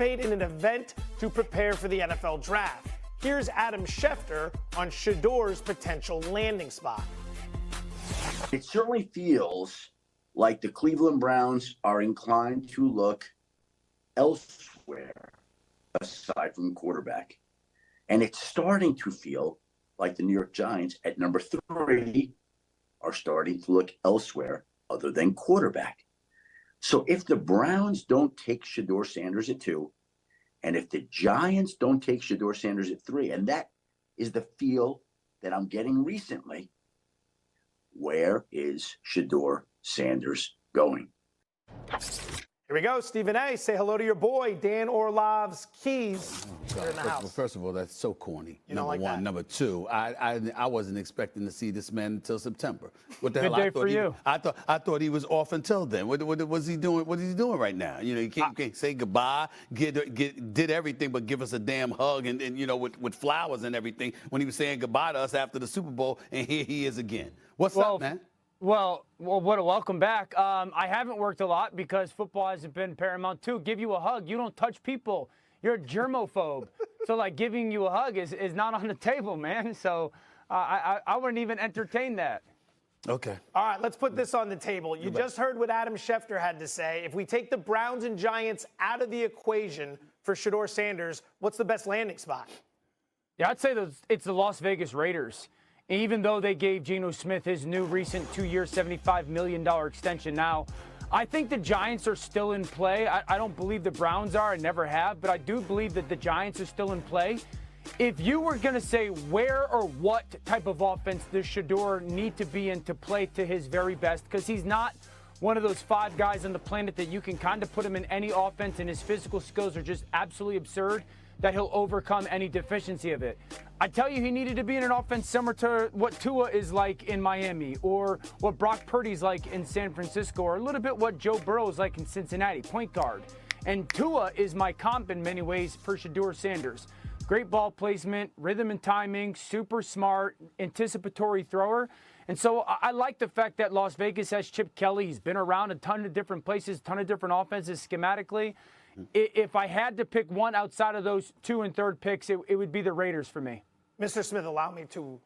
participate in an event to prepare for the NFL draft. Here's Adam Schefter on Shedeur's potential landing spot. It certainly feels like the Cleveland Browns are inclined to look elsewhere aside from quarterback. And it's starting to feel like the New York Giants at number 3 are starting to look elsewhere other than quarterback. So if the Browns don't take Shedeur Sanders at 2, and if the Giants don't take Shedeur Sanders at 3, and that is the feel that I'm getting recently, where is Shedeur Sanders going? Here we go, Stephen A. Say hello to your boy, Dan Orlov's Keys. Oh, in the house. Well, first of all, that's so corny. You don't Number like one. that? Number two, I wasn't expecting to see this man until September. What the Good hell? day for you. I thought he was off until then. What was he doing? What is he doing right now? You know, you can't say goodbye, did everything but give us a damn hug and you know, with flowers and everything when he was saying goodbye to us after the Super Bowl, and here he is again. What's up, man? Well, what a welcome back. I haven't worked a lot because football hasn't been paramount too. Give you a hug. You don't touch people. You're a germaphobe. So, like, giving you a hug is not on the table, man. So I wouldn't even entertain that. Okay. All right, let's put this on the table. You just heard what Adam Schefter had to say. If we take the Browns and Giants out of the equation for Shedeur Sanders, what's the best landing spot? Yeah, I'd say it's the Las Vegas Raiders. Even though they gave Geno Smith his new recent 2-year, $75 million extension now, I think the Giants are still in play. I don't believe the Browns are. I never have. But I do believe that the Giants are still in play. If you were going to say where or what type of offense does Shedeur need to be in to play to his very best, because he's not one of those 5 guys on the planet that you can kind of put him in any offense and his physical skills are just absolutely absurd, that he'll overcome any deficiency of it. I tell you, he needed to be in an offense similar to what Tua is like in Miami, or what Brock Purdy's like in San Francisco, or a little bit what Joe Burrow is like in Cincinnati, point guard. And Tua is my comp in many ways for Shedeur Sanders. Great ball placement, rhythm and timing, super smart, anticipatory thrower. And so I like the fact that Las Vegas has Chip Kelly. He's been around a ton of different places, a ton of different offenses schematically. If I had to pick one outside of those 2 and 3rd picks, it would be the Raiders for me. Mr. Smith, allow me to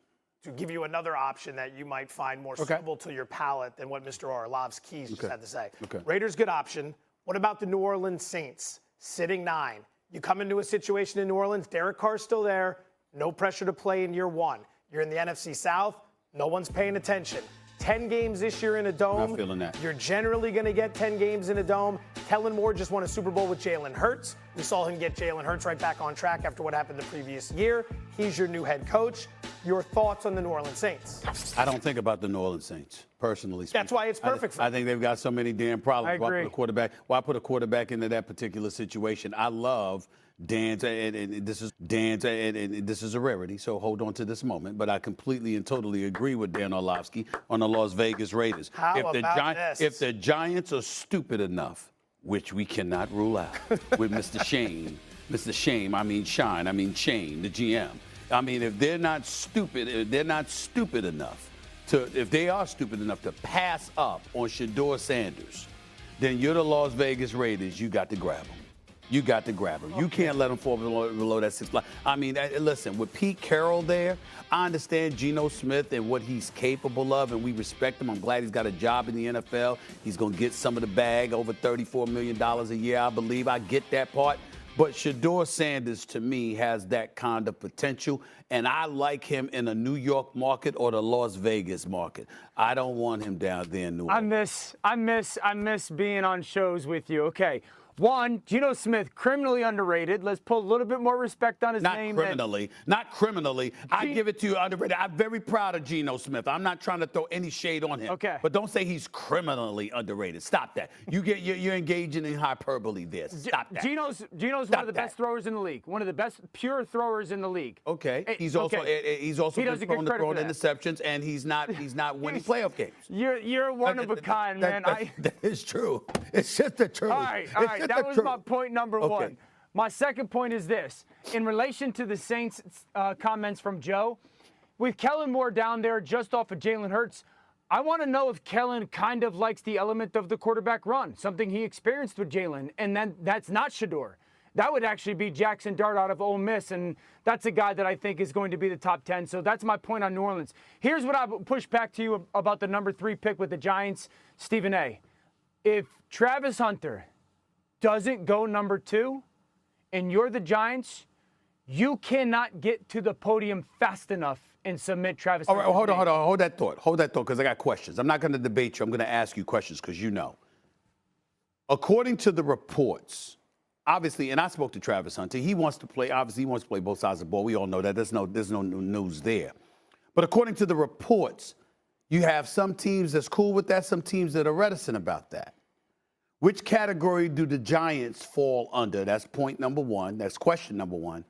give you another option that you might find more suitable to your palate than what Mr. Orlov's Keys just had to say. Raiders, good option. What about the New Orleans Saints, sitting 9? You come into a situation in New Orleans, Derek Carr's still there, no pressure to play in year 1. You're in the NFC South, no one's paying attention. 10 games this year in a dome. Not feeling that. You're generally going to get 10 games in a dome. Kellen Moore just won a Super Bowl with Jalen Hurts. We saw him get Jalen Hurts right back on track after what happened the previous year. He's your new head coach. Your thoughts on the New Orleans Saints? I don't think about the New Orleans Saints, personally speaking. That's why it's perfect for I think they've got so many damn problems. I agree. Why put a quarterback into that particular situation? I love Dan's, and this is a rarity, so hold on to this moment. But I completely and totally agree with Dan Orlovsky on the Las Vegas Raiders. If the Giants are stupid enough, which we cannot rule out, with Mr. Shane, I mean Shine, the GM. I mean, if they are stupid enough to pass up on Shedeur Sanders, then you're the Las Vegas Raiders. You got to grab them. You got to grab him. You can't let him fall below that 6 line. I mean, listen, with Pete Carroll there, I understand Geno Smith and what he's capable of, and we respect him. I'm glad he's got a job in the NFL. He's going to get some of the bag, over $34 million a year, I believe. I get that part. But Shedeur Sanders, to me, has that kind of potential, and I like him in a New York market or the Las Vegas market. I don't want him down there in New Orleans. I miss being on shows with you. Okay. 1, Geno Smith, criminally underrated. Let's put a little bit more respect on his name. Not criminally. I give it to you underrated. I'm very proud of Geno Smith. I'm not trying to throw any shade on him. Okay. But don't say he's criminally underrated. Stop that. You're engaging in hyperbole there. Stop that. Geno's one of the best throwers in the league. One of the best pure throwers in the league. Okay. He's also been prone to throwing interceptions, and he's not winning playoff games. You're one of a kind, man. That is true. It's just the truth. All right. That was my point number 1. My second point is this. In relation to the Saints comments from Joe, with Kellen Moore down there just off of Jalen Hurts, I want to know if Kellen kind of likes the element of the quarterback run, something he experienced with Jalen, and then that's not Shedeur. that would actually be Jackson Dart out of Ole Miss, and that's a guy that I think is going to be the top 10. So that's my point on New Orleans. Here's what I would push back to you about the number 3 pick with the Giants, Stephen A. If Travis Hunter doesn't go number 2 and you're the Giants, you cannot get to the podium fast enough and submit Travis Hunter. All right, hold that thought, because I got questions. I'm not going to debate you. I'm going to ask you questions because you know. According to the reports, obviously, and I spoke to Travis Hunter, he wants to play, obviously, he wants to play both sides of the ball. We all know that. There's no news there. But according to the reports, you have some teams that's cool with that, some teams that are reticent about that. Which category do the Giants fall under? That's point number 1. That's question number 1.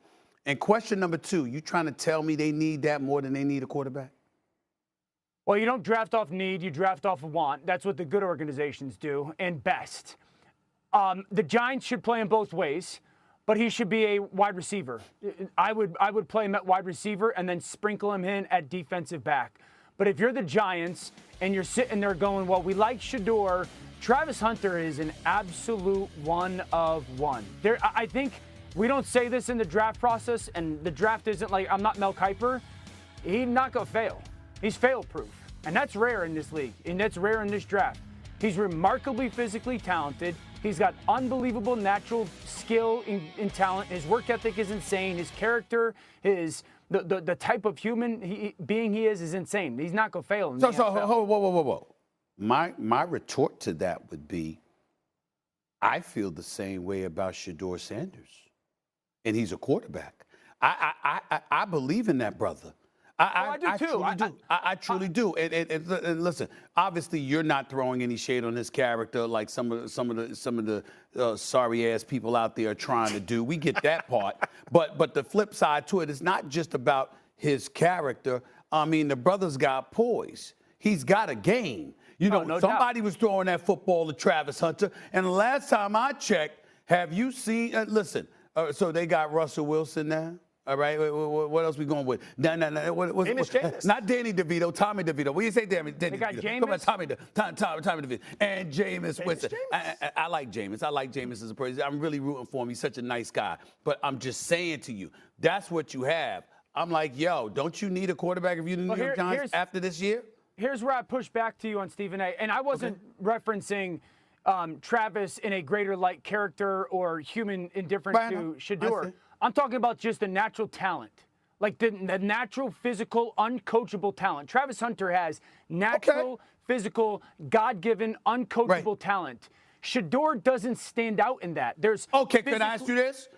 And question number 2, you trying to tell me they need that more than they need a quarterback? Well, you don't draft off need, you draft off want. That's what the good organizations do, and best. The Giants should play him both ways, but he should be a wide receiver. I would play him at wide receiver and then sprinkle him in at defensive back. But if you're the Giants and you're sitting there going, well, we like Shedeur, Travis Hunter is an absolute one of one. I think we don't say this in the draft process, and the draft isn't like, I'm not Mel Kiper. He's not going to fail. He's fail-proof, and that's rare in this league, and that's rare in this draft. He's remarkably physically talented. He's got unbelievable natural skill and talent. His work ethic is insane. His character, the type of human being he is insane. He's not going to fail in the NFL. Whoa. My retort to that would be, I feel the same way about Shedeur Sanders, and he's a quarterback. I believe in that brother. I do too. I truly do. And listen, obviously you're not throwing any shade on his character like some of the sorry ass people out there are trying to do. We get that part, but the flip side to it is not just about his character. I mean, the brother's got poise. He's got a game. You know, no somebody was throwing that football to Travis Hunter, and the last time I checked, have you seen? Listen, so they got Russell Wilson now. All right, what else we going with? No. Jameis. Not Danny DeVito, Tommy DeVito. What do you say, Danny They got DeVito? Jameis. Come on, Tommy DeVito. And Jameis Winston. I like Jameis. I like Jameis as a person. I'm really rooting for him. He's such a nice guy. But I'm just saying to you, that's what you have. I'm like, yo, don't you need a quarterback if you're the New York Giants after this year? Here's where I push back to you on Stephen A. And I wasn't referencing Travis in a greater light character or human indifference to Shedeur. I'm talking about just the natural talent, like the natural, physical, uncoachable talent. Travis Hunter has natural, physical, God-given, uncoachable talent. Shedeur doesn't stand out in that. There's can I ask you this?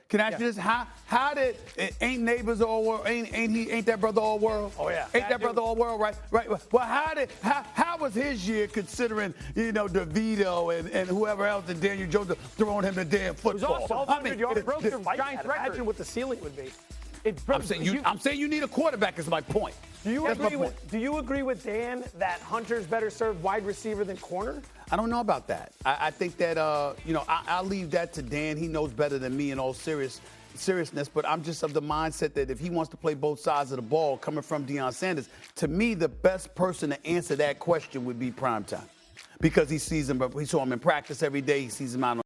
How did ain't neighbors all world? Ain't that brother all world? Oh yeah. Ain't that brother all world? Right. Well, how was his year considering DeVito and whoever else and Daniel Jones throwing him the damn football? It was all 1,200 yards. Broke the Giants record. Imagine what the ceiling would be. I'm saying you need a quarterback is my point. Do you agree with Dan that Hunter's better served wide receiver than corner? I don't know about that. I think that I'll leave that to Dan. He knows better than me in all seriousness. But I'm just of the mindset that if he wants to play both sides of the ball, coming from Deion Sanders, to me the best person to answer that question would be Primetime, because he sees him. He saw him in practice every day. He sees him out on